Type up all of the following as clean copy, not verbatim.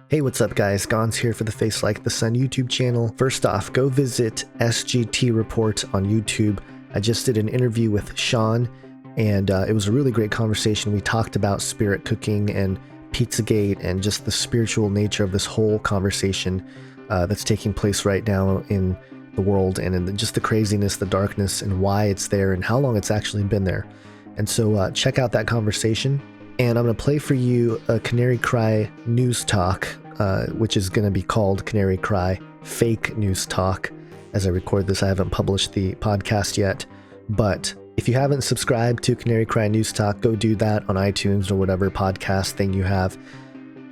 Hey, what's up guys? Gons here for the Face Like the Sun YouTube channel. First off, go visit SGT Report on YouTube. I just did an interview with Sean, and it was a really great conversation. We talked about spirit cooking and Pizzagate and just the spiritual nature of this whole conversation that's taking place right now in the world, and in just the craziness, the darkness, and why it's there and how long it's actually been there. And so check out that conversation. And I'm going to play for you a Canary Cry news talk, which is going to be called Canary Cry Fake News Talk. As I record this, I haven't published the podcast yet. But if you haven't subscribed to Canary Cry News Talk, go do that on iTunes or whatever podcast thing you have.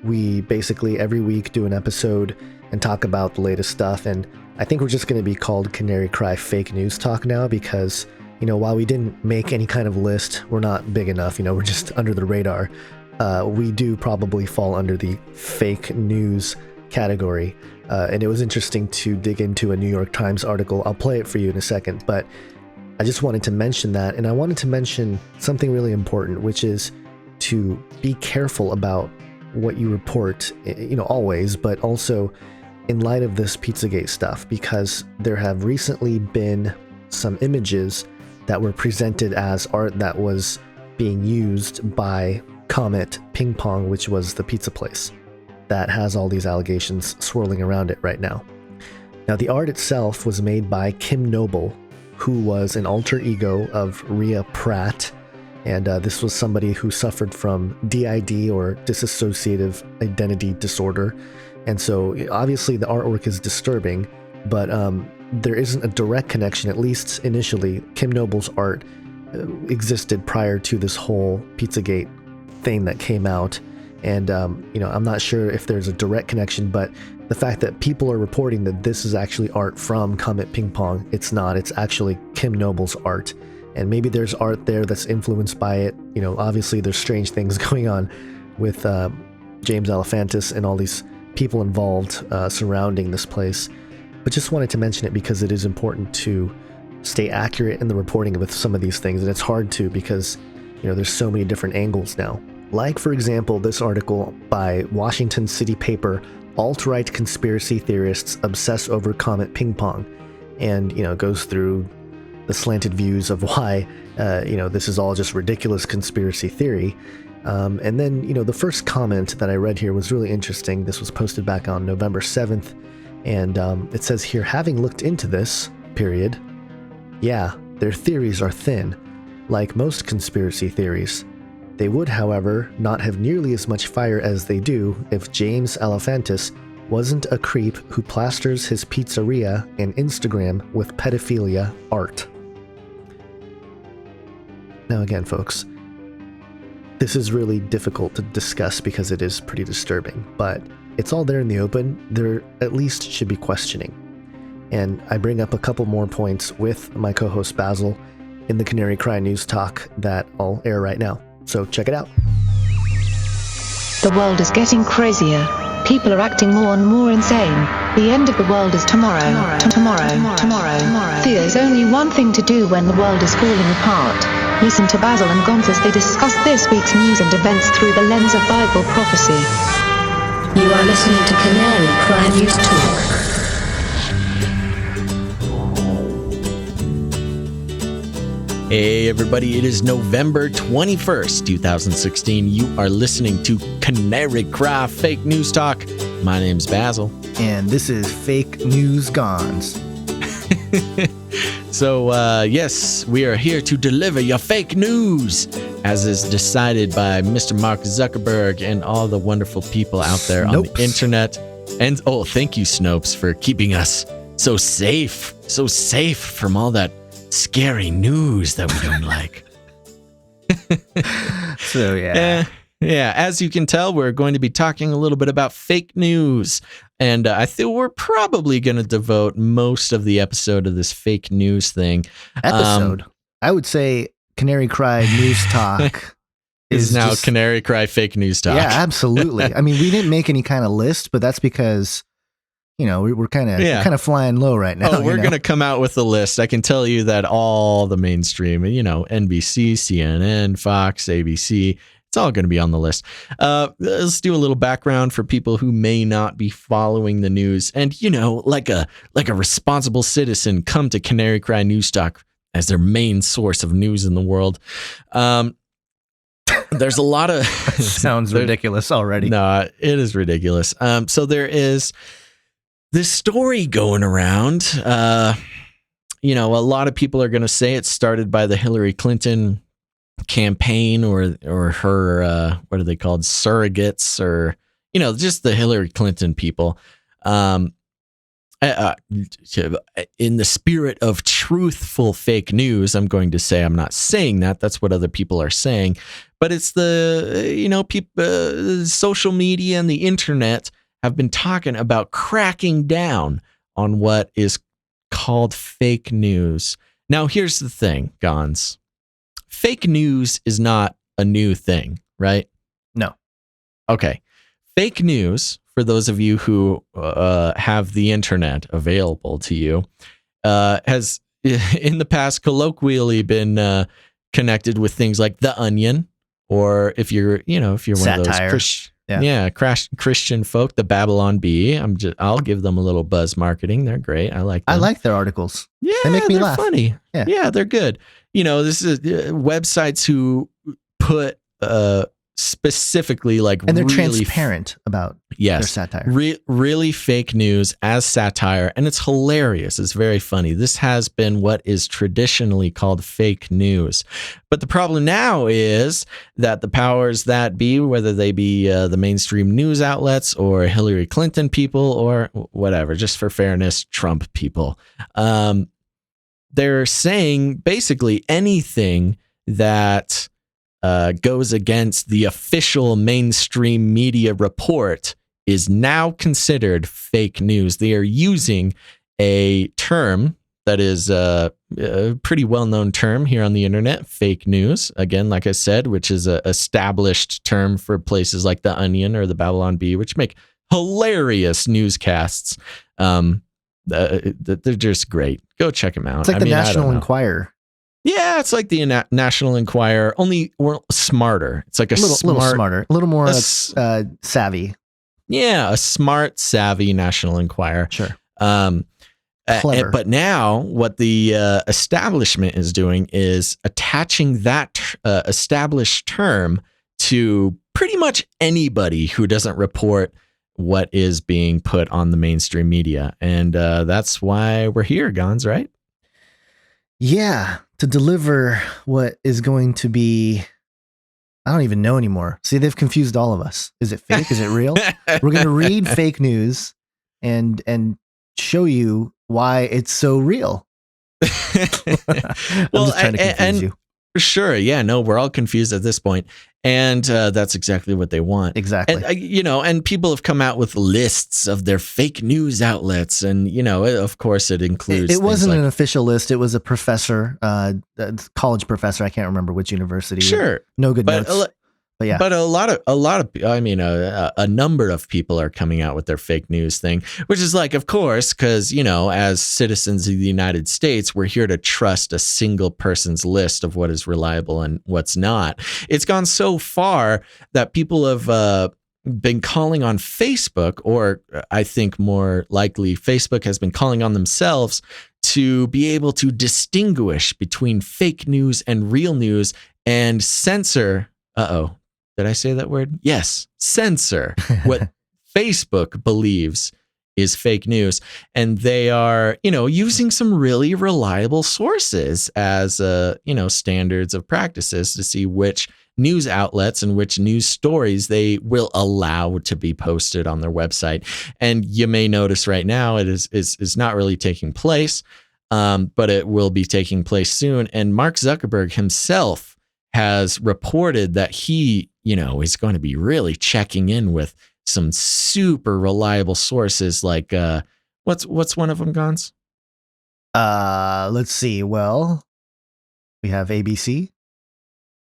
We basically every week do an episode and talk about the latest stuff. And I think we're just going to be called Canary Cry Fake News Talk now because, you know, while we didn't make any kind of list, we're not big enough, you know, we're just under the radar. We do probably fall under the fake news category. And it was interesting to dig into a New York Times article. I'll play it for you in a second, but I just wanted to mention that. And I wanted to mention something really important, which is to be careful about what you report, you know, always, but also in light of this Pizzagate stuff, because there have recently been some images that were presented as art that was being used by Comet Ping Pong, which was the pizza place that has all these allegations swirling around it right now. Now, the art itself was made by Kim Noble, who was an alter ego of Rhea Pratt, and this was somebody who suffered from DID, or dissociative identity disorder. And so obviously the artwork is disturbing, but there isn't a direct connection. At least initially, Kim Noble's art existed prior to this whole Pizzagate thing that came out. And, you know, I'm not sure if there's a direct connection, but the fact that people are reporting that this is actually art from Comet Ping Pong, it's not. It's actually Kim Noble's art. And maybe there's art there that's influenced by it. You know, obviously there's strange things going on with James Alefantis and all these people involved surrounding this place. But just wanted to mention it because it is important to stay accurate in the reporting with some of these things. And it's hard to because, you know, there's so many different angles now. Like, for example, this article by Washington City Paper, Alt-Right Conspiracy Theorists Obsess Over Comet Ping Pong. And, you know, it goes through the slanted views of why, you know, this is all just ridiculous conspiracy theory. And then, you know, the first comment that I read here was really interesting. This was posted back on November 7th. And it says here, having looked into this, period, yeah, their theories are thin, like most conspiracy theories. They would, however, not have nearly as much fire as they do if James Alefantis wasn't a creep who plasters his pizzeria and Instagram with pedophilia art. Now again, folks, this is really difficult to discuss because it is pretty disturbing, but it's all there in the open. There at least should be questioning. And I bring up a couple more points with my co-host Basil in the Canary Cry News Talk that I'll air right now. So check it out. The world is getting crazier. People are acting more and more insane. The end of the world is tomorrow. Tomorrow. There's only one thing to do when the world is falling apart. Listen to Basil and Gonz as they discuss this week's news and events through the lens of Bible prophecy. You are listening to Canary Cry News Talk. Hey everybody, it is November 21st, 2016. You are listening to Canary Cry Fake News Talk. My name's Basil. And this is Fake News Gons. So, yes, we are here to deliver your fake news, as is decided by Mr. Mark Zuckerberg and all the wonderful people out there on the internet. And, oh, thank you, Snopes, for keeping us so safe from all that scary news that we don't like. So, yeah. Yeah, as you can tell, we're going to be talking a little bit about fake news. And I think we're probably going to devote most of the episode of this fake news thing. I would say Canary Cry News Talk is now just Canary Cry Fake News Talk. Yeah, absolutely. I mean, we didn't make any kind of list, but that's because, you know, we're kind of flying low right now. Oh, we're going to come out with a list. I can tell you that all the mainstream, you know, NBC, CNN, Fox, ABC, it's It's all going to be on the list. Let's do a little background for people who may not be following the news. And, you know, like a responsible citizen, come to Canary Cry Newsstock as their main source of news in the world. There's a lot of... Sounds ridiculous already. No, it is ridiculous. So there is this story going around. You know, a lot of people are going to say it started by the Hillary Clinton campaign or her, what are they called? Surrogates, or, you know, just the Hillary Clinton people. In the spirit of truthful fake news, I'm going to say, I'm not saying that. That's what other people are saying. But it's the, you know, social media and the internet have been talking about cracking down on what is called fake news. Now, here's the thing, Gons. Fake news is not a new thing, right? No. Okay. Fake news, for those of you who have the internet available to you, has in the past colloquially been connected with things like The Onion, or if you're one satire. Of those Christian folk, the Babylon Bee. I'll give them a little buzz marketing. They're great. I like them. I like their articles. Yeah, they make me they're laugh. Funny. Yeah, they're good. You know, this is websites who put specifically like, and they're really transparent about their satire. Really fake news as satire, and it's hilarious. It's very funny. This has been what is traditionally called fake news. But the problem now is that the powers that be, whether they be the mainstream news outlets or Hillary Clinton people or whatever, just for fairness, Trump people, they're saying basically anything that goes against the official mainstream media report is now considered fake news. They are using a term that is a pretty well-known term here on the internet, fake news. Again, like I said, which is an established term for places like The Onion or the Babylon Bee, which make hilarious newscasts. They're just great. Go check them out. It's like the National Enquirer. Yeah, it's like the National Enquirer, only smarter. It's like little smarter, a little more savvy. Yeah, a smart, savvy National Enquirer. Sure. Clever. But now what the establishment is doing is attaching that established term to pretty much anybody who doesn't report what is being put on the mainstream media. And that's why we're here, Gons, right? Yeah, to deliver what is going to be, I don't even know anymore. See, they've confused all of us. Is it fake? Is it real? We're going to read fake news and show you why it's so real. I'm just trying to confuse you. Sure. Yeah, no, we're all confused at this point. And that's exactly what they want. Exactly. And, and people have come out with lists of their fake news outlets. And, of course, it includes. It wasn't an official list. It was a professor, college professor. I can't remember which university. Sure. No good notes. But yeah. But a number of people are coming out with their fake news thing, which is like, of course, because, as citizens of the United States, we're here to trust a single person's list of what is reliable and what's not. It's gone so far that people have been calling on Facebook, or I think more likely Facebook has been calling on themselves to be able to distinguish between fake news and real news and censor. Did I say that word? Yes. Censor what Facebook believes is fake news. And they are, using some really reliable sources as, standards of practices to see which news outlets and which news stories they will allow to be posted on their website. And you may notice right now it is not really taking place, but it will be taking place soon. And Mark Zuckerberg himself has reported that he, is going to be really checking in with some super reliable sources. Like, what's one of them, Gons? Let's see. Well, we have ABC.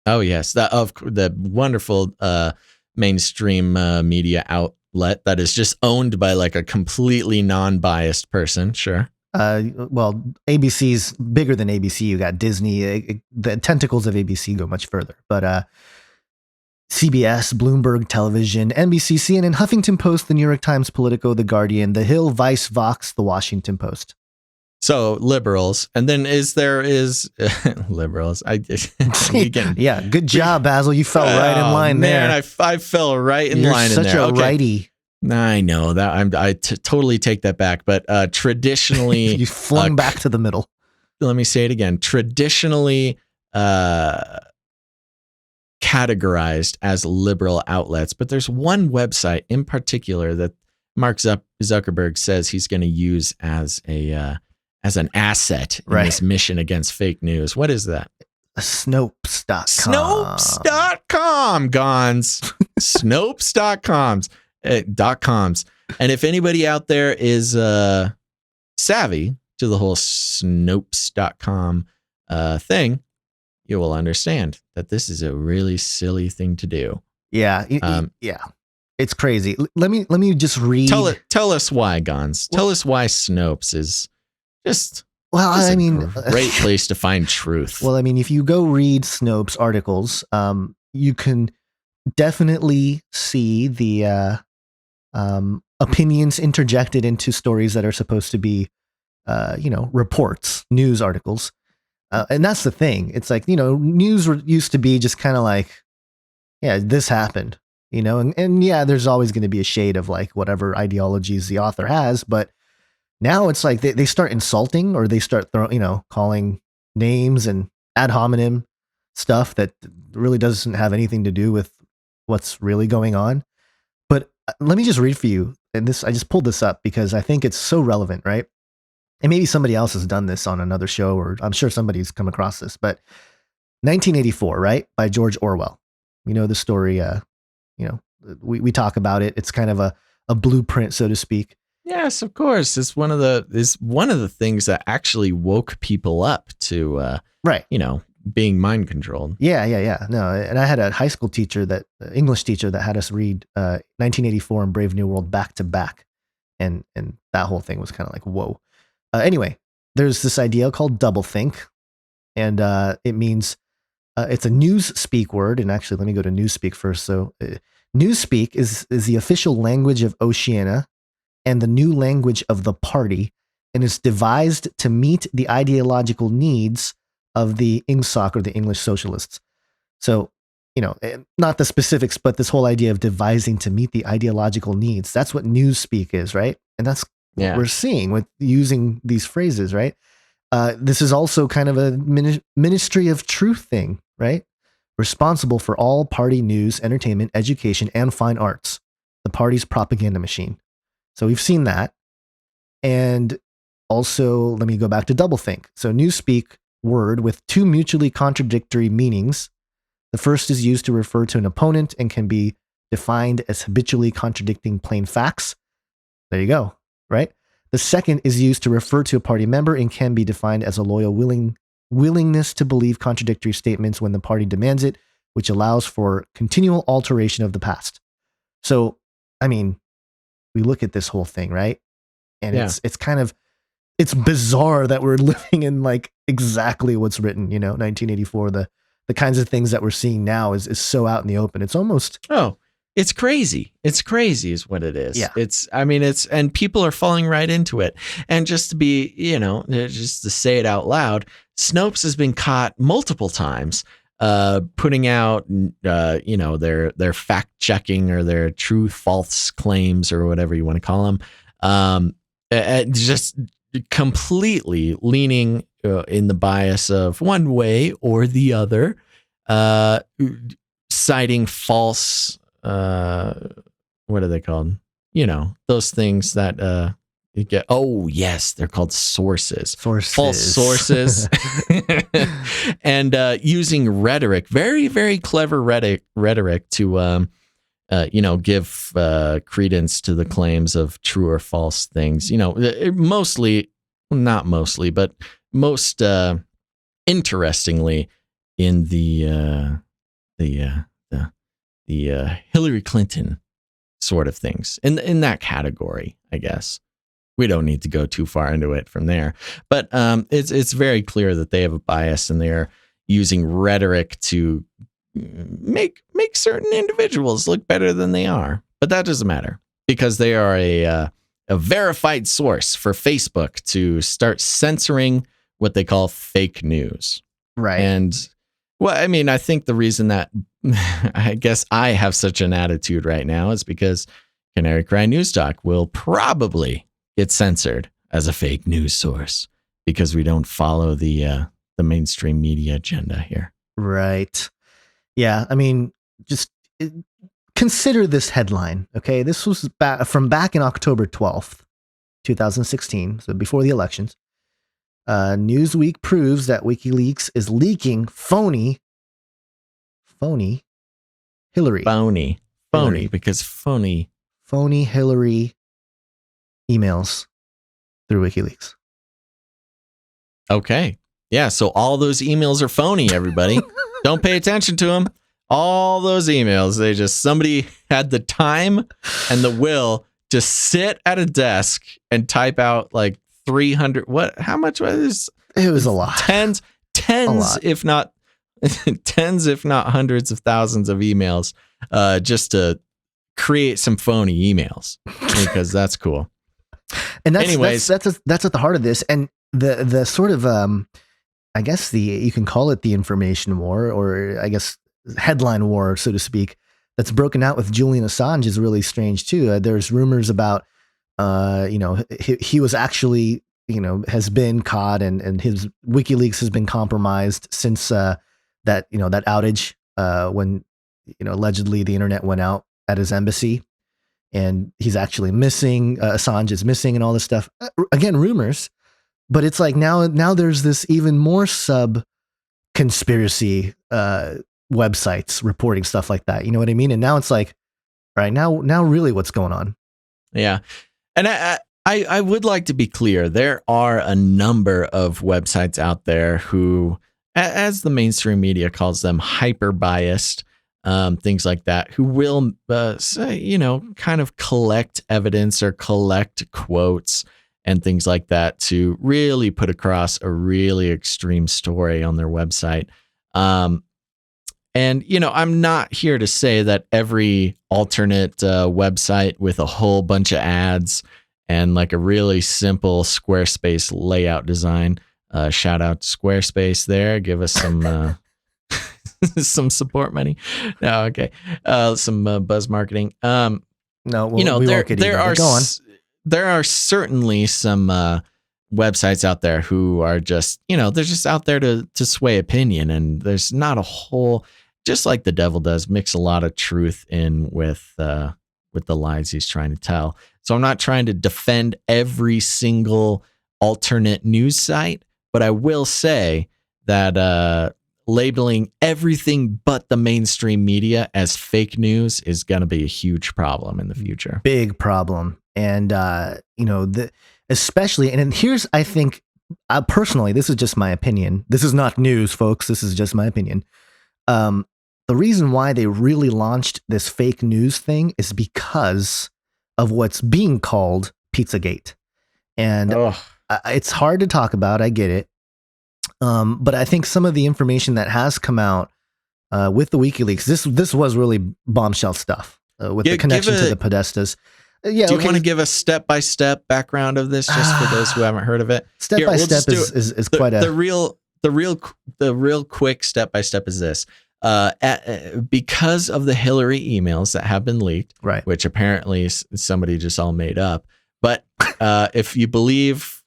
Oh yes, the wonderful mainstream media outlet that is just owned by like a completely non-biased person. Sure. Well, ABC's bigger than ABC. You got Disney. The tentacles of ABC go much further. But CBS, Bloomberg Television, NBC, CNN, Huffington Post, The New York Times, Politico, The Guardian, The Hill, Vice, Vox, The Washington Post. So liberals, and then is liberals? Yeah, good job, Basil. You fell right in line there. Man, I fell right in You're line in there. Such a righty. I know that. I totally take that back. But traditionally, you flung back to the middle. Let me say it again. Traditionally categorized as liberal outlets, but there's one website in particular that Mark Zuckerberg says he's going to use as an asset in this mission against fake news. What is that? Snopes.com. Snopes.com, Gons. Snopes.coms. .coms. And if anybody out there is savvy to the whole Snopes.com thing, you will understand that this is a really silly thing to do. Yeah. Yeah. It's crazy. Let me just read. Tell us why, Gons. Tell us why Snopes is just a great place to find truth. Well, I mean, if you go read Snopes articles, you can definitely see the opinions interjected into stories that are supposed to be, reports, news articles. And that's the thing. It's like, news used to be just kind of like, yeah, this happened, and yeah, there's always going to be a shade of like whatever ideologies the author has. But now it's like they start insulting, or they start calling names and ad hominem stuff that really doesn't have anything to do with what's really going on. But let me just read for you. And I just pulled this up because I think it's so relevant, right? And maybe somebody else has done this on another show, or I'm sure somebody's come across this, but 1984, right? By George Orwell. The story, we talk about it. It's kind of a blueprint, so to speak. Yes, of course. It's one of the things that actually woke people up to, being mind controlled. Yeah. No, and I had a high school teacher, English teacher, that had us read 1984 and Brave New World back to back, and that whole thing was kind of like, whoa. Anyway, there's this idea called doublethink, and it means it's a newspeak word. And actually, let me go to newspeak first. So, newspeak is the official language of Oceania and the new language of the party, and is devised to meet the ideological needs of the INGSOC, or the English Socialists. So, not the specifics, but this whole idea of devising to meet the ideological needs. That's what newspeak is, right? And that's what we're seeing with using these phrases, right? This is also kind of a ministry of truth thing, right? Responsible for all party news, entertainment, education, and fine arts. The party's propaganda machine. So we've seen that. And also, let me go back to doublethink. So newspeak word with two mutually contradictory meanings. The first is used to refer to an opponent and can be defined as habitually contradicting plain facts. There you go, right? The second is used to refer to a party member and can be defined as a loyal willingness to believe contradictory statements when the party demands it, which allows for continual alteration of the past. So, I mean, we look at this whole thing, right? And it's bizarre that we're living in like exactly what's written, 1984. The kinds of things that we're seeing now is so out in the open. It's almost it's crazy. It's crazy is what it is. Yeah. And people are falling right into it. And just to be, just to say it out loud, Snopes has been caught multiple times putting out, their fact checking or their true false claims or whatever you want to call them. Just completely leaning in the bias of one way or the other, citing false, what are they called? Those things that you get. Oh, yes, they're called sources. False sources. And using rhetoric, very, very clever rhetoric to, give credence to the claims of true or false things. Not mostly, but most interestingly, in the Hillary Clinton sort of things, in that category, I guess. We don't need to go too far into it from there, but it's very clear that they have a bias and they're using rhetoric to make certain individuals look better than they are. But that doesn't matter because they are a verified source for Facebook to start censoring what they call fake news. Right. And well, I mean, I think the reason that I guess I have such an attitude right now is because Canary Cry News Talk will probably get censored as a fake news source because we don't follow the mainstream media agenda here. Right. Yeah. I mean, just consider this headline. Okay. This was from back in October 12th, 2016. So before the elections. Newsweek proves that WikiLeaks is leaking phony Hillary. Phony, because phony Hillary emails through WikiLeaks. Okay. Yeah. So all those emails are phony, everybody. Don't pay attention to them. All those emails, somebody had the time and the will to sit at a desk and type out like 300. How much was this? It was a lot. Tens, if not hundreds of thousands of emails, just to create some phony emails because that's cool. And that's at the heart of this. And the sort of, I guess you can call it the information war, or I guess headline war, so to speak, that's broken out with Julian Assange is really strange too. There's rumors about, he was actually, has been caught and his WikiLeaks has been compromised since that outage when, allegedly the internet went out at his embassy and he's actually missing. Assange is missing and all this stuff. Again, rumors, but it's like now there's this even more sub conspiracy websites reporting stuff like that. You know what I mean? And now it's like, all right, now really what's going on? Yeah. And I would like to be clear. There are a number of websites out there who, as the mainstream media calls them, hyper biased, things like that, who will say, kind of collect evidence or collect quotes and things like that to really put across a really extreme story on their website. And, I'm not here to say that every alternate website with a whole bunch of ads and like a really simple Squarespace layout design, shout out to Squarespace there. Give us some some support money. No, okay. Some buzz marketing. No, there are certainly some websites out there who are just, they're just out there to sway opinion. And there's not a whole, just like the devil does, mix a lot of truth in with the lies he's trying to tell. So I'm not trying to defend every single alternate news site, but I will say that labeling everything but the mainstream media as fake news is going to be a huge problem in the future. Big problem. And, especially, and here's, I think, personally, this is just my opinion. This is not news, folks. This is just my opinion. The reason why they really launched this fake news thing is because of what's being called Pizzagate. And it's hard to talk about. I get it. But I think some of the information that has come out with the WikiLeaks, this was really bombshell stuff with the connection to the Podestas. Yeah, do you want to give a step-by-step background of this, just for those who haven't heard of it? Step-by-step is quite a... The real quick step-by-step is this. Because of the Hillary emails that have been leaked, right, which apparently somebody just all made up. But if you believe,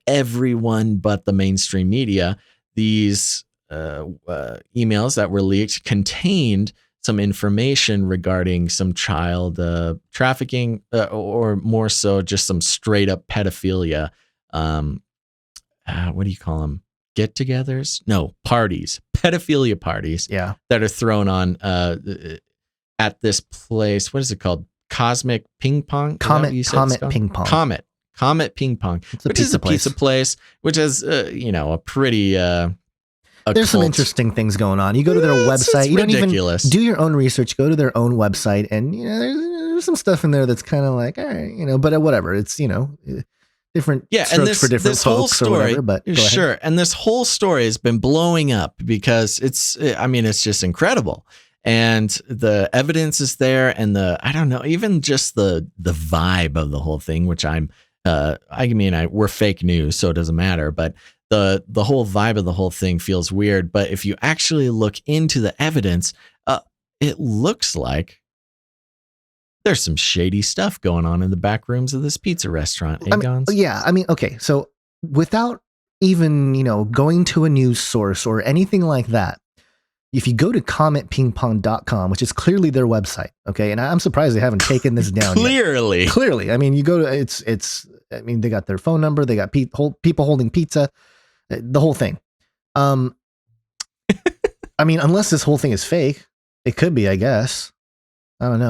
everyone but the mainstream media, these emails that were leaked contained some information regarding some child trafficking, or more so just some straight up pedophilia. What do you call them? Get-togethers? No, parties, pedophilia parties. Yeah, that are thrown on at this place. What is it called? Cosmic Ping Pong? Comet Ping Pong. Comet Ping Pong, which is a pizza place, which has a pretty. There's some interesting things going on. You go to their website. You ridiculous. Don't even do your own research. Go to their own website, and there's some stuff in there that's kind of like, all right, but whatever. It's different and strokes for different this whole folks story, or whatever. But go ahead. sure, and this whole story has been blowing up because it's just incredible, and the evidence is there, and I don't know, even just the vibe of the whole thing, which we're fake news, so it doesn't matter, but the whole vibe of the whole thing feels weird. But if you actually look into the evidence, it looks like there's some shady stuff going on in the back rooms of this pizza restaurant. Okay. So without even, going to a news source or anything like that, if you go to commentpingpong.com, which is clearly their website, okay, and I'm surprised they haven't taken this down Clearly. yet. Clearly. I mean, you go to, they got their phone number, they got people holding pizza, the whole thing. Unless this whole thing is fake, it could be, I guess. I don't know.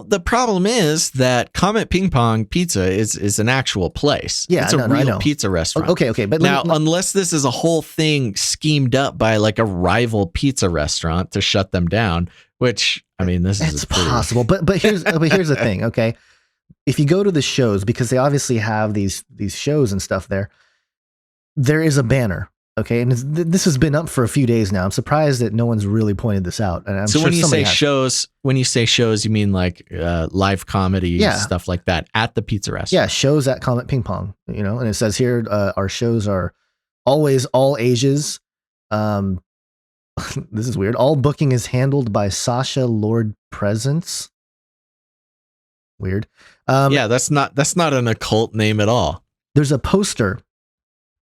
The problem is that Comet Ping Pong Pizza is an actual place. Yeah, it's a real pizza restaurant. Okay. But now, unless this is a whole thing schemed up by like a rival pizza restaurant to shut them down, which it's possible. But here's the thing. Okay, if you go to the shows, because they obviously have these shows and stuff there is a banner. Okay, and this has been up for a few days now. I'm surprised that no one's really pointed this out. And so when you say shows, you mean like live comedy, stuff like that at the pizza restaurant? Yeah, shows at Comet Ping Pong. And it says here our shows are always all ages. This is weird. All booking is handled by Sasha Lord Presence. Weird. That's not an occult name at all. There's a poster.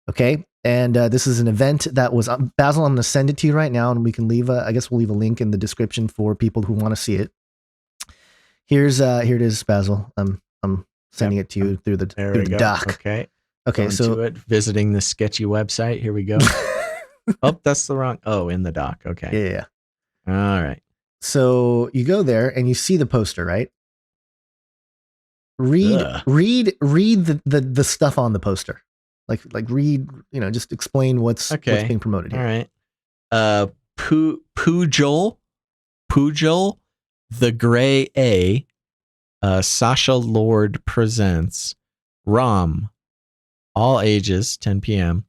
Okay. And this is an event that was Basil. I'm going to send it to you right now, and we can we'll leave a link in the description for people who want to see it. Here it is, Basil. I'm sending it to you through the doc. Okay. So visiting the sketchy website. Here we go. Oh, that's the wrong. Oh, in the doc. Okay. Yeah. All right. So you go there and you see the poster, right? Read the stuff on the poster. Like read, just explain what's being promoted here. All right. Pujol, the Gray A, Sasha Lord presents ROM, all ages, 10 p.m.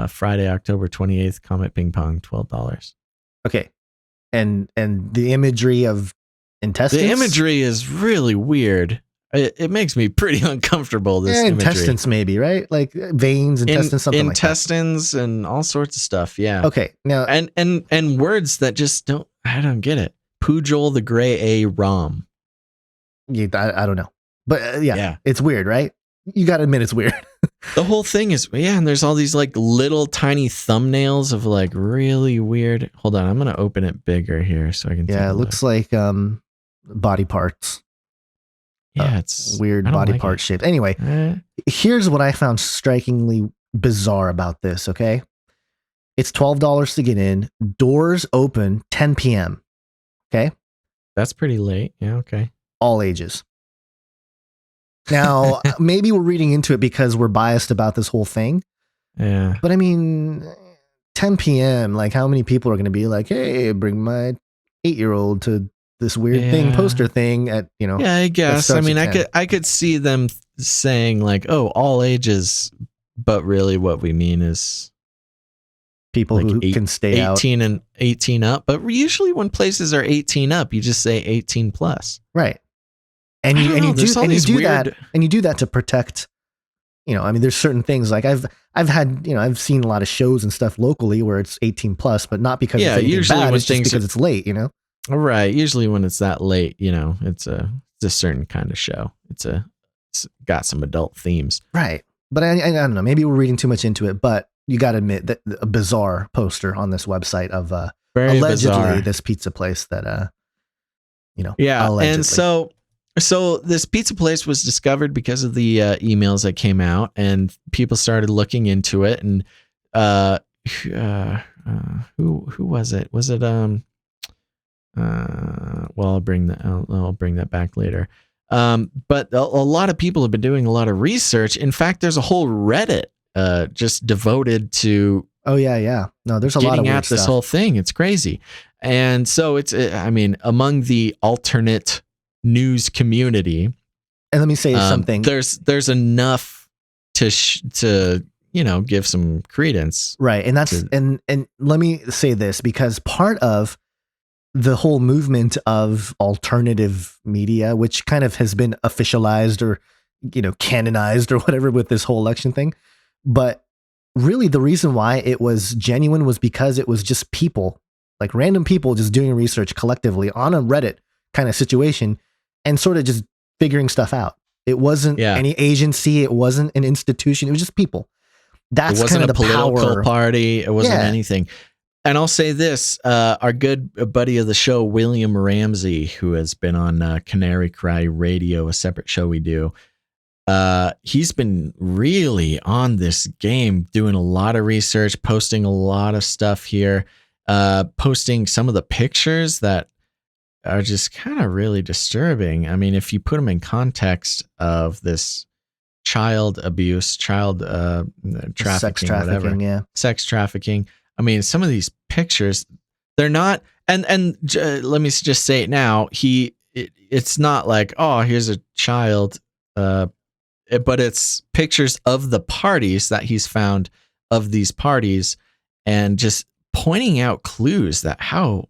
Friday, October 28th, Comet Ping Pong, $12. Okay. And the imagery of intestines? The imagery is really weird. It makes me pretty uncomfortable, this imagery. Intestines maybe, right? Like veins, intestines, something like that. Intestines and all sorts of stuff, yeah. Okay, now... And words that just I don't get it. Pujol the Gray A ROM. Yeah, I don't know. But yeah, it's weird, right? You got to admit it's weird. The whole thing is, and there's all these like little tiny thumbnails of like really weird... Hold on, I'm going to open it bigger here so I can it looks like body parts. Yeah, it's weird body part shape. Anyway, here's what I found strikingly bizarre about this. Okay. It's $12 to get in. Doors open 10 p.m. Okay. That's pretty late. Yeah. Okay. All ages. Now, maybe we're reading into it because we're biased about this whole thing. Yeah. But 10 p.m., like how many people are going to be like, hey, bring my 8-year-old to this weird poster thing at, Yeah, I guess. I could see them saying like, oh, all ages, but really what we mean is people who can stay 18 and 18 up. But usually when places are 18 up, you just say 18 plus. Right. And you do that to protect, there's certain things like I've seen a lot of shows and stuff locally where it's 18 plus, but not because it's anything bad, it's just because it's late, All right. Usually when it's that late, it's a certain kind of show. It's got some adult themes. Right. But I don't know, maybe we're reading too much into it, but you got to admit that a bizarre poster on this website of Very allegedly bizarre. This pizza place that, yeah. allegedly. And so this pizza place was discovered because of the emails that came out, and people started looking into it. And who was it? Was it I'll bring that back later. But a lot of people have been doing a lot of research. In fact, there's a whole Reddit just devoted to no, there's a lot of getting weird at this stuff. whole thing. It's crazy. And so it's among the alternate news community, And let me say something. There's enough to give some credence. Right. And that's and let me say this, because part of the whole movement of alternative media, which kind of has been officialized or, canonized or whatever with this whole election thing. But really the reason why it was genuine was because it was just people, like random people just doing research collectively on a Reddit kind of situation and sort of just figuring stuff out. It wasn't any agency. It wasn't an institution. It was just people. That's kind of the political power. Party. It wasn't anything. And I'll say this, our good buddy of the show, William Ramsey, who has been on Canary Cry Radio, a separate show we do, he's been really on this game, doing a lot of research, posting a lot of stuff here, posting some of the pictures that are just kind of really disturbing. I mean, if you put them in context of this child abuse, child trafficking, sex trafficking, whatever, sex trafficking. I mean, some of these pictures, they're not, and let me just say it now. It's not like, oh, here's a child, but it's pictures of the parties that he's found of these parties, and just pointing out clues that how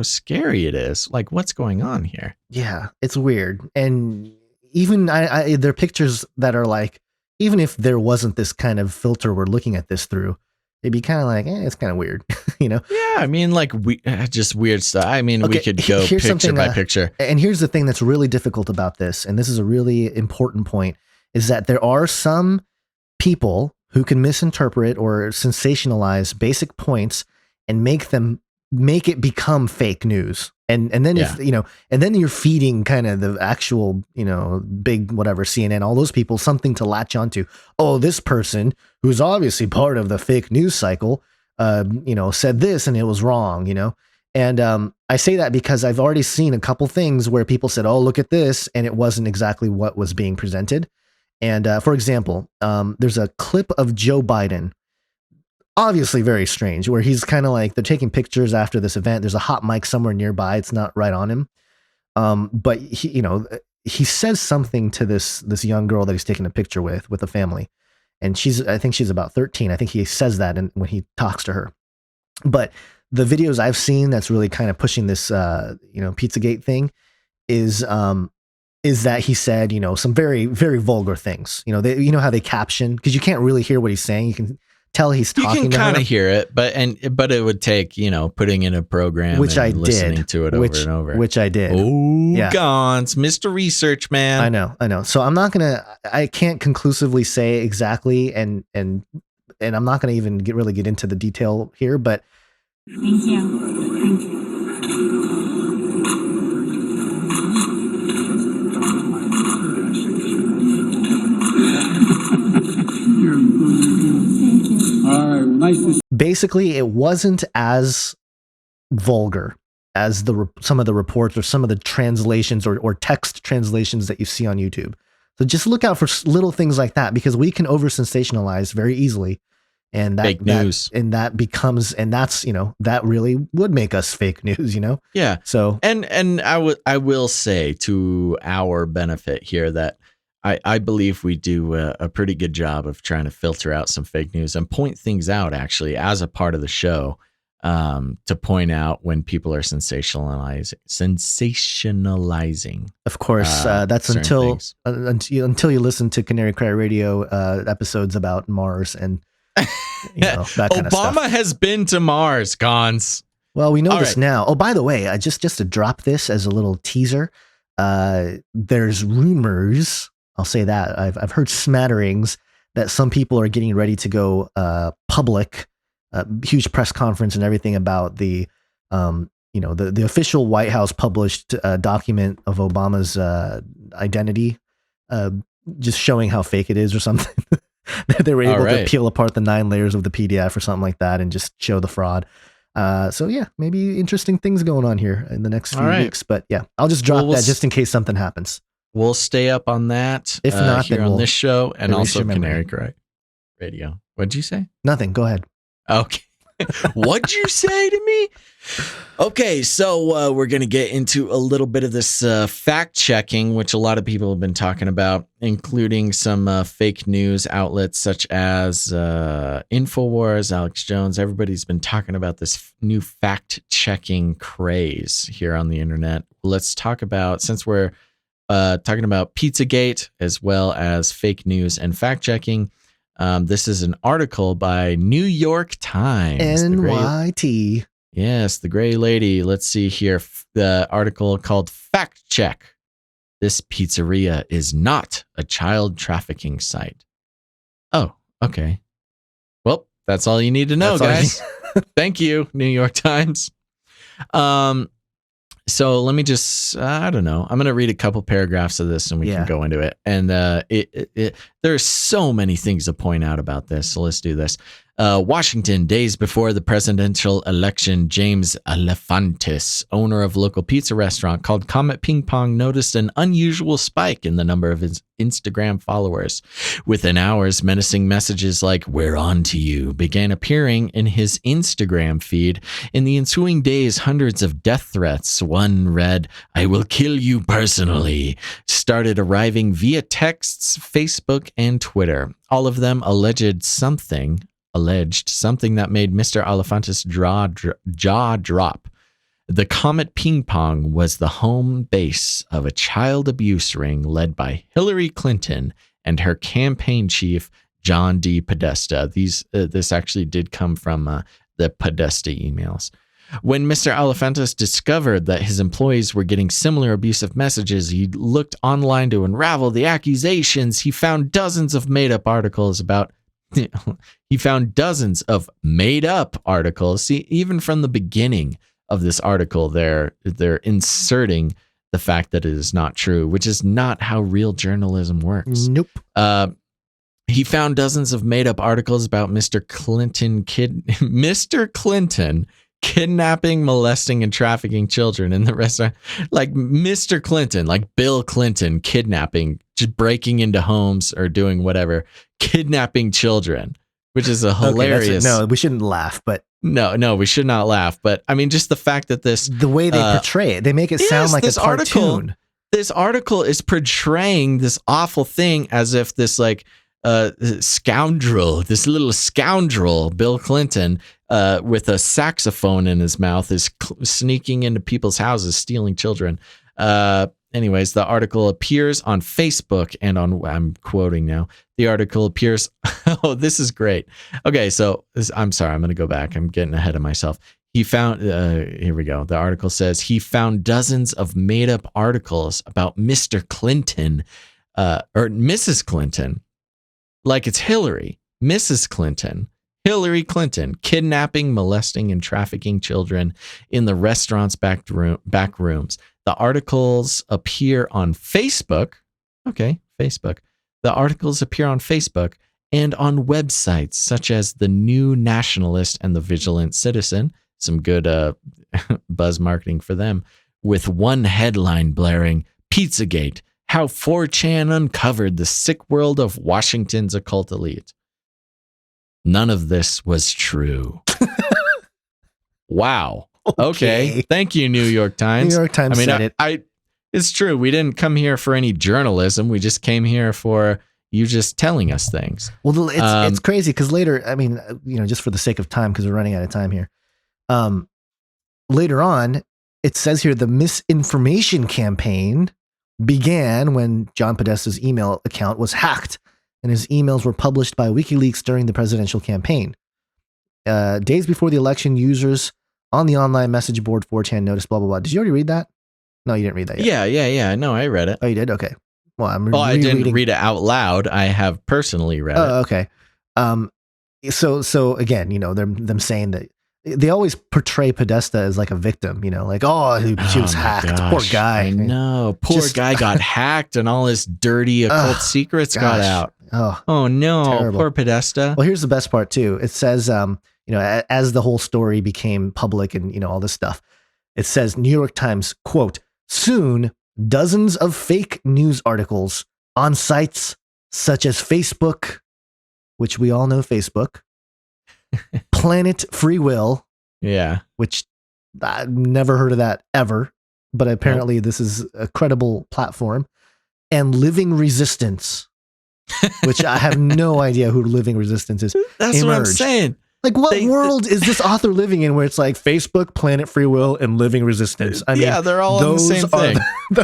scary it is. Like, what's going on here? Yeah, it's weird. And even there are pictures that are like, even if there wasn't this kind of filter we're looking at this through, it'd be kind of like, it's kind of weird, Yeah, I mean, like, just weird stuff. I mean, we could go picture by picture. And here's the thing that's really difficult about this, and this is a really important point, is that there are some people who can misinterpret or sensationalize basic points and make it become fake news. And then and then you're feeding kind of the actual, big whatever, CNN, all those people, something to latch onto. Oh, this person who's obviously part of the fake news cycle, said this and it was wrong, And I say that because I've already seen a couple things where people said, oh, look at this, and it wasn't exactly what was being presented. And for example, there's a clip of Joe Biden, obviously very strange, where he's kind of like, they're taking pictures after this event. There's a hot mic somewhere nearby. It's not right on him. But he says something to this young girl that he's taking a picture with a family. And I think she's about 13. I think he says that when he talks to her. But the videos I've seen that's really kind of pushing this, Pizzagate thing is that he said, some very, very vulgar things. How they caption, because you can't really hear what he's saying. You can tell he's talking. You can kind of hear it, but it would take putting in a program, which I listening did, to it over and over, which I did. Oh, yeah. Gons, Mr. Research Man. I know. So I can't conclusively say exactly, and I'm not gonna even get into the detail here, but thank you. All right, well, nice. Basically, it wasn't as vulgar as some of the reports or some of the translations or text translations that you see on YouTube. So just look out for little things like that, because we can over sensationalize very easily, and fake news, that really would make us fake news. Yeah. So and I will say, to our benefit here, that I believe we do a pretty good job of trying to filter out some fake news and point things out, actually, as a part of the show, to point out when people are sensationalizing. Of course, that's until you listen to Canary Cry Radio episodes about Mars and that kind of stuff. Obama has been to Mars, Gons. Well, we know this now. Oh, by the way, just to drop this as a little teaser, there's rumors. I'll say that I've heard smatterings that some people are getting ready to go public, huge press conference and everything about the official White House published document of Obama's identity, just showing how fake it is or something. They were able to peel apart the 9 layers of the PDF or something like that and just show the fraud. So yeah, maybe interesting things going on here in the next few weeks. But yeah, I'll just drop that just in case something happens. We'll stay up on that. If not, here then on this show, and also Canary Cry Radio. What'd you say? Nothing. Go ahead. Okay. What'd you say to me? Okay, so we're going to get into a little bit of this fact checking, which a lot of people have been talking about, including some fake news outlets such as InfoWars, Alex Jones. Everybody's been talking about this new fact checking craze here on the internet. Let's talk about, since we're talking about Pizzagate as well as fake news and fact checking. This is an article by New York Times. NYT. Yes, the gray lady. Let's see here. The article called Fact Check. This pizzeria is not a child trafficking site. Oh, okay. Well, that's all you need to know, guys. Thank you, New York Times. So let me just, I don't know. I'm going to read a couple paragraphs of this and we can go into it. And there's so many things to point out about this. So let's do this. Washington, days before the presidential election, James Alefantis, owner of a local pizza restaurant called Comet Ping Pong, noticed an unusual spike in the number of his Instagram followers. Within hours, menacing messages like, "We're on to you," began appearing in his Instagram feed. In the ensuing days, hundreds of death threats, one read, "I will kill you personally," started arriving via texts, Facebook, and Twitter. All of them alleged something that made Mr. Alefantis' jaw drop. The Comet Ping Pong was the home base of a child abuse ring led by Hillary Clinton and her campaign chief, John D. Podesta. This actually did come from the Podesta emails. When Mr. Alefantis discovered that his employees were getting similar abusive messages, he looked online to unravel the accusations. He found dozens of made-up articles about See, even from the beginning of this article, they're inserting the fact that it is not true, which is not how real journalism works. Nope. He found dozens of made-up articles about Mr. Clinton kidnapping, molesting, and trafficking children in the restaurant. Like Mr. Clinton, like Bill Clinton, kidnapping, just breaking into homes or doing whatever, kidnapping children, which is a hilarious. No, we shouldn't laugh, but no, we should not laugh. But I mean, just the fact that the way they portray it, they make it sound like a cartoon. This article is portraying this awful thing as if this scoundrel, this little scoundrel, Bill Clinton, with a saxophone in his mouth, is sneaking into people's houses, stealing children. Anyways, the article appears on Facebook and I'm quoting now. The article appears. Oh, this is great. Okay, so I'm sorry. I'm going to go back. I'm getting ahead of myself. He found, here we go. The article says he found dozens of made up articles about Mr. Clinton, or Mrs. Clinton, like it's Hillary, Mrs. Clinton, Hillary Clinton, kidnapping, molesting, and trafficking children in the restaurant's back rooms. The articles appear on Facebook. Okay, Facebook. The articles appear on Facebook and on websites such as The New Nationalist and The Vigilant Citizen. Some good buzz marketing for them, with one headline blaring, "Pizzagate, how 4chan uncovered the sick world of Washington's occult elite." None of this was true. Wow. Okay. Thank you, New York Times. New York Times said it. It's true. We didn't come here for any journalism. We just came here for you just telling us things. Well, it's crazy because later, I mean, just for the sake of time, because we're running out of time here. Later on, it says here the misinformation campaign began when John Podesta's email account was hacked and his emails were published by WikiLeaks during the presidential campaign. Days before the election, users on the online message board 4chan noticed blah, blah, blah. Did you already read that? No, you didn't read that yet. Yeah. No, I read it. Oh, you did? Okay. Well, I didn't read it out loud. I have personally read it. Oh, okay. So again, them saying that they always portray Podesta as like a victim, like, she was hacked. Gosh, Poor guy. I know. Poor guy got hacked and all his dirty occult secrets got out. Oh no. Terrible. Poor Podesta. Well, here's the best part too. It says, as the whole story became public and, all this stuff, it says New York Times, quote, "Soon dozens of fake news articles on sites such as Facebook," which we all know Facebook, Planet Free Will, Yeah. which I've never heard of that ever, but apparently this is a credible platform, and Living Resistance, which I have no idea who Living Resistance is. That's what I'm saying. Like, what world is this author living in where it's like Facebook, Planet Free Will, and Living Resistance? I mean, yeah, they're all on the same thing.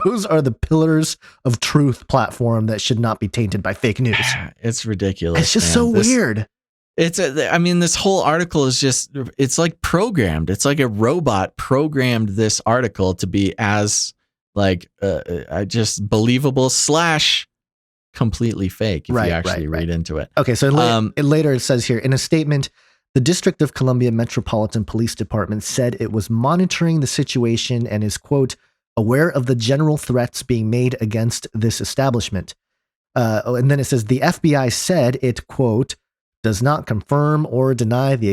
Those are the pillars of truth platform that should not be tainted by fake news. It's ridiculous. It's just so weird. I mean, this whole article is just, it's like programmed. It's like a robot programmed this article to be as like just believable / completely fake if you actually read into it. Okay, so later it says here, in a statement, the District of Columbia Metropolitan Police Department said it was monitoring the situation and is, quote, aware of the general threats being made against this establishment. And then it says the FBI said it, quote, does not confirm or deny the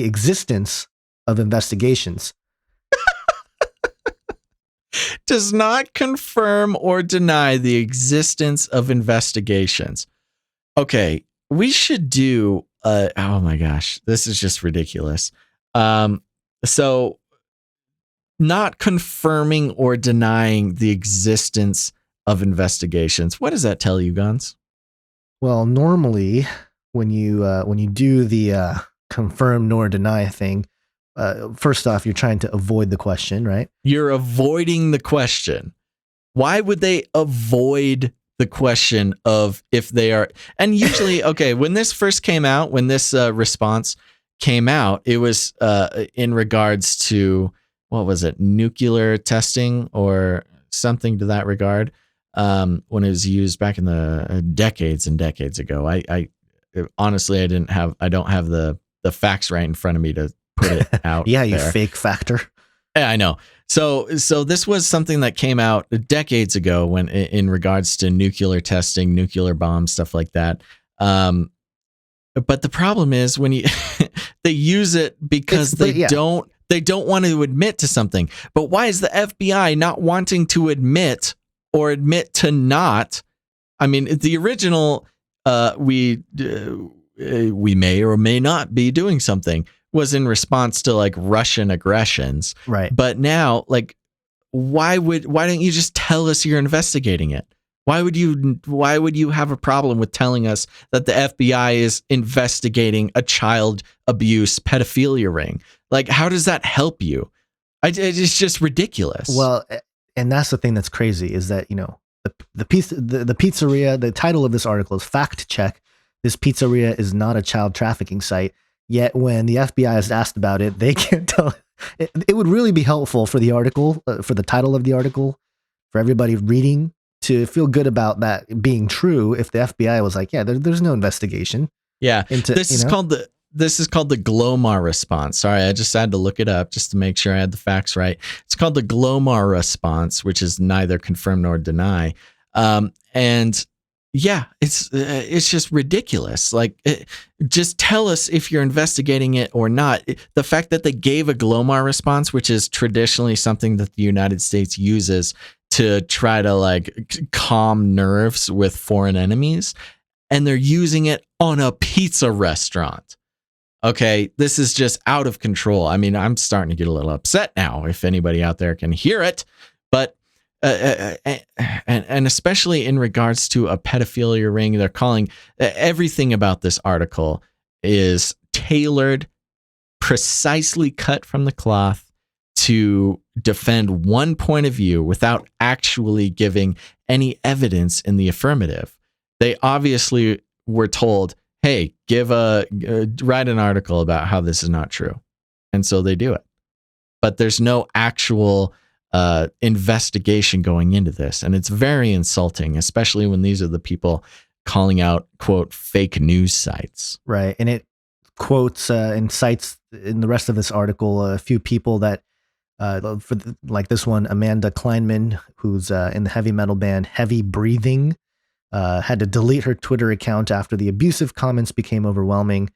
existence of investigations. Does not confirm or deny the existence of investigations. Okay, we should do oh my gosh, this is just ridiculous. So not confirming or denying the existence of investigations. What does that tell you, Guns? Well, normally when you do the confirm nor deny thing, first off, you're trying to avoid the question, right? You're avoiding the question. Why would they avoid the question of if they are? And usually, okay, when this first came out, when this response came out, it was in regards to, what was it, nuclear testing or something to that regard, when it was used back in the decades and decades ago. I honestly, I don't have the facts right in front of me to put it out. Yeah, you fake factor. Yeah, I know. So this was something that came out decades ago when in regards to nuclear testing, nuclear bombs, stuff like that. But the problem is when you they use it because they don't want to admit to something. But why is the FBI not wanting to admit or admit to not? I mean, the original we may or may not be doing something was in response to like Russian aggressions. Right. But now, like, why don't you just tell us you're investigating it? Why would you have a problem with telling us that the FBI is investigating a child abuse pedophilia ring? Like, how does that help you? It's just ridiculous. Well, and that's the thing that's crazy is that, you know, the pizzeria, the title of this article is Fact Check. This pizzeria is not a child trafficking site. Yet when the FBI is asked about it, they can't tell. It would really be helpful for the article, for the title of the article, for everybody reading to feel good about that being true. If the FBI was like, yeah, there's no investigation. Yeah, this is called the Glomar response. Sorry, I just had to look it up just to make sure I had the facts right. It's called the Glomar response, which is neither confirm nor deny. And yeah, it's just ridiculous. Like, just tell us if you're investigating it or not. The fact that they gave a Glomar response, which is traditionally something that the United States uses to try to like calm nerves with foreign enemies, and they're using it on a pizza restaurant. Okay, this is just out of control. I mean, I'm starting to get a little upset now, if anybody out there can hear it, but and especially in regards to a pedophilia ring, they're calling everything about this article is tailored, precisely cut from the cloth to defend one point of view without actually giving any evidence in the affirmative. They obviously were told, hey, write an article about how this is not true. And so they do it. But there's no actual investigation going into this. And it's very insulting, especially when these are the people calling out, quote, fake news sites. Right. And it quotes and cites in the rest of this article a few people that, like this one, Amanda Kleinman, who's in the heavy metal band Heavy Breathing, had to delete her Twitter account after the abusive comments became overwhelming.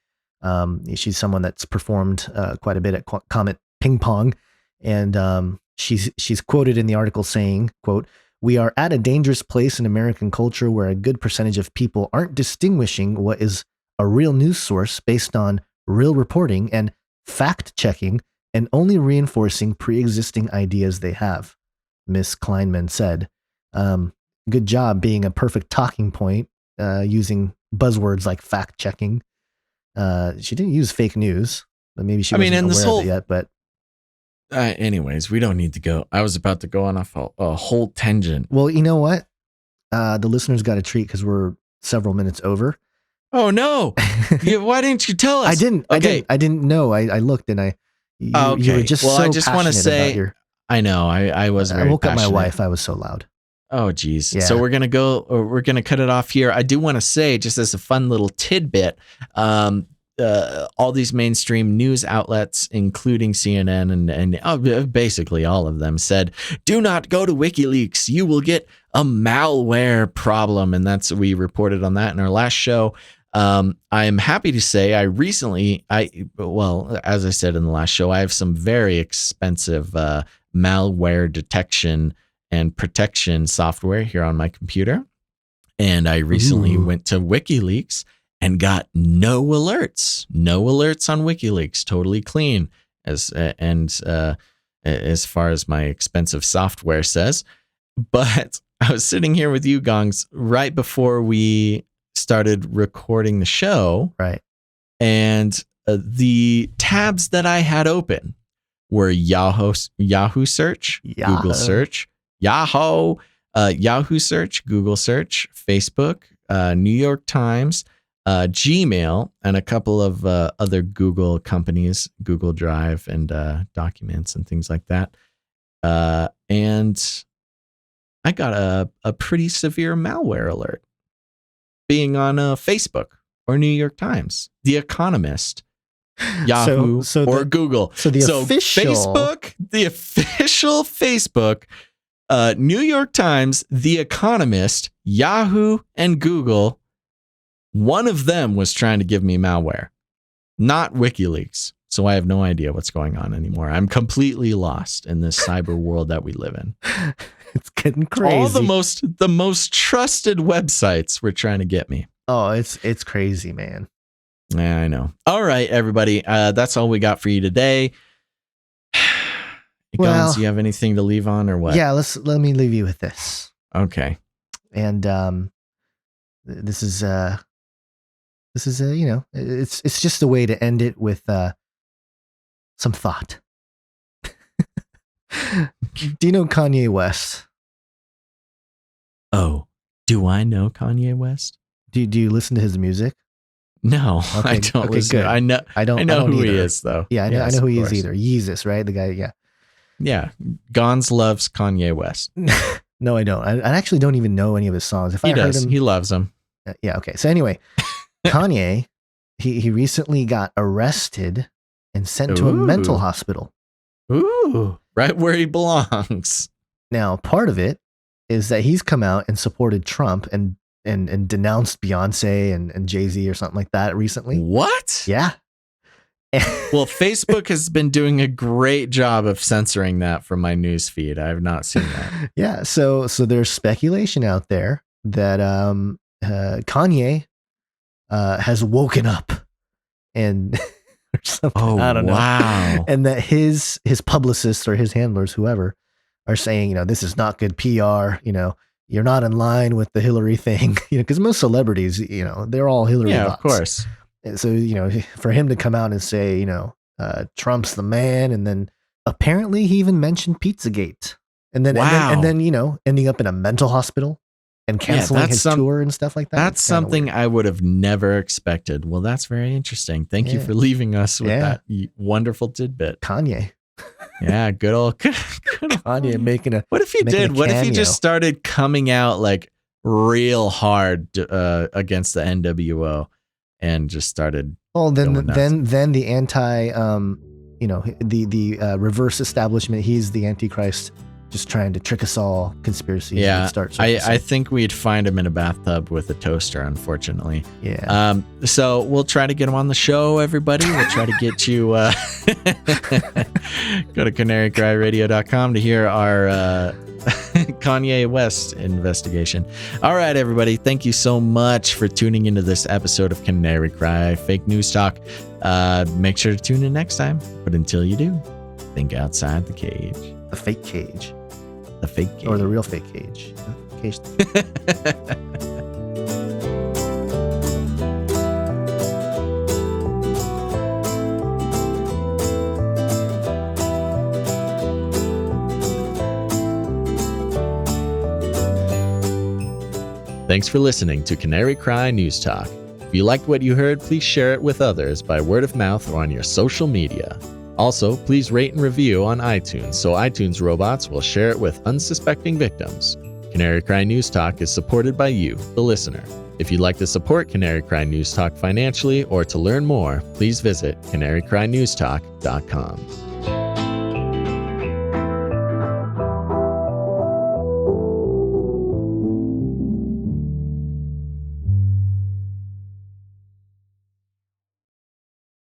She's someone that's performed quite a bit at Comet Ping Pong. And she's quoted in the article saying, quote, "We are at a dangerous place in American culture where a good percentage of people aren't distinguishing what is a real news source based on real reporting and fact-checking and only reinforcing pre-existing ideas they have, Miss Kleinman said. Good job being a perfect talking point, using buzzwords like fact-checking. She didn't use fake news, but maybe she wasn't aware of it yet. But anyways, we don't need to go. I was about to go on a whole tangent. Well, you know what? The listeners got a treat because we're several minutes over. Oh no! Why didn't you tell us? I didn't. Okay. I didn't know. I looked and you were just well, so I just want to say, I know I was very I woke up my passionate. wife. I was so loud. Oh geez. Yeah. So we're going to cut it off here. I do want to say, just as a fun little tidbit, all these mainstream news outlets, including CNN and basically all of them, said, do not go to WikiLeaks. You will get a malware problem. And we reported on that in our last show. I'm happy to say as I said in the last show, I have some very expensive malware detection and protection software here on my computer. And I recently went to WikiLeaks and got no alerts on WikiLeaks, totally clean as far as my expensive software says. But I was sitting here with you, Gongs, right before we started recording the show. Right. And the tabs that I had open were Yahoo search, Google search, Yahoo search, Google search, Facebook, New York Times, Gmail, and a couple of other Google companies, Google Drive and Documents and things like that. And I got a pretty severe malware alert being on Facebook or New York Times, The Economist, Yahoo, or Google. So the official Facebook, New York Times, The Economist, Yahoo, and Google. One of them was trying to give me malware, not WikiLeaks. So I have no idea what's going on anymore. I'm completely lost in this cyber world that we live in. It's getting crazy. All the most trusted websites were trying to get me. Oh, it's crazy, man. Yeah, I know. All right, everybody. That's all we got for you today. Guns, do you have anything to leave on or what? Yeah, let me leave you with this. Okay. And this is it's just a way to end it with some thought. Do you know Kanye West? Oh, do I know Kanye West? Do you listen to his music? No, okay, I don't listen. Good. I know who he is, though. Yeah, I know who he is either. Yeezus, right? The guy, yeah. Yeah. Gons loves Kanye West. No, I don't. I actually don't even know any of his songs. He does. He loves them. Yeah, okay. So anyway, Kanye, he recently got arrested and sent to a mental hospital. Ooh, right where he belongs. Now, part of it is that he's come out and supported Trump and denounced Beyonce and Jay-Z or something like that recently. What? Yeah. Well, Facebook has been doing a great job of censoring that from my news feed. I have not seen that. Yeah. So there's speculation out there that Kanye has woken up and or something. I don't know. Wow. And that his publicists or his handlers, whoever, are saying, this is not good PR. You're not in line with the Hillary thing. Because most celebrities, they're all Hillary bots. Of course. And so, for him to come out and say, Trump's the man, and then apparently he even mentioned Pizzagate, and then ending up in a mental hospital and canceling his tour and stuff like that. That's something I would have never expected. Well, that's very interesting. Thank you for leaving us with that wonderful tidbit. Kanye. Yeah, good old Kanye making a. What if he did? What if he just started coming out like real hard against the NWO and just started? Well, then the anti, the reverse establishment. He's the Antichrist, just trying to trick us all. Conspiracy. Yeah, I think we'd find him in a bathtub with a toaster. Unfortunately. Yeah. So we'll try to get him on the show, everybody. We'll try to get you. Go to canarycryradio.com to hear our Kanye West investigation. All right, everybody. Thank you so much for tuning into this episode of Canary Cry Fake News Talk. Make sure to tune in next time. But until you do, think outside the cage. The fake cage. The fake cage. Or the real fake cage. Cage. Thanks for listening to Canary Cry News Talk. If you liked what you heard, please share it with others by word of mouth or on your social media. Also, please rate and review on iTunes so iTunes robots will share it with unsuspecting victims. Canary Cry News Talk is supported by you, the listener. If you'd like to support Canary Cry News Talk financially or to learn more, please visit canarycrynewstalk.com.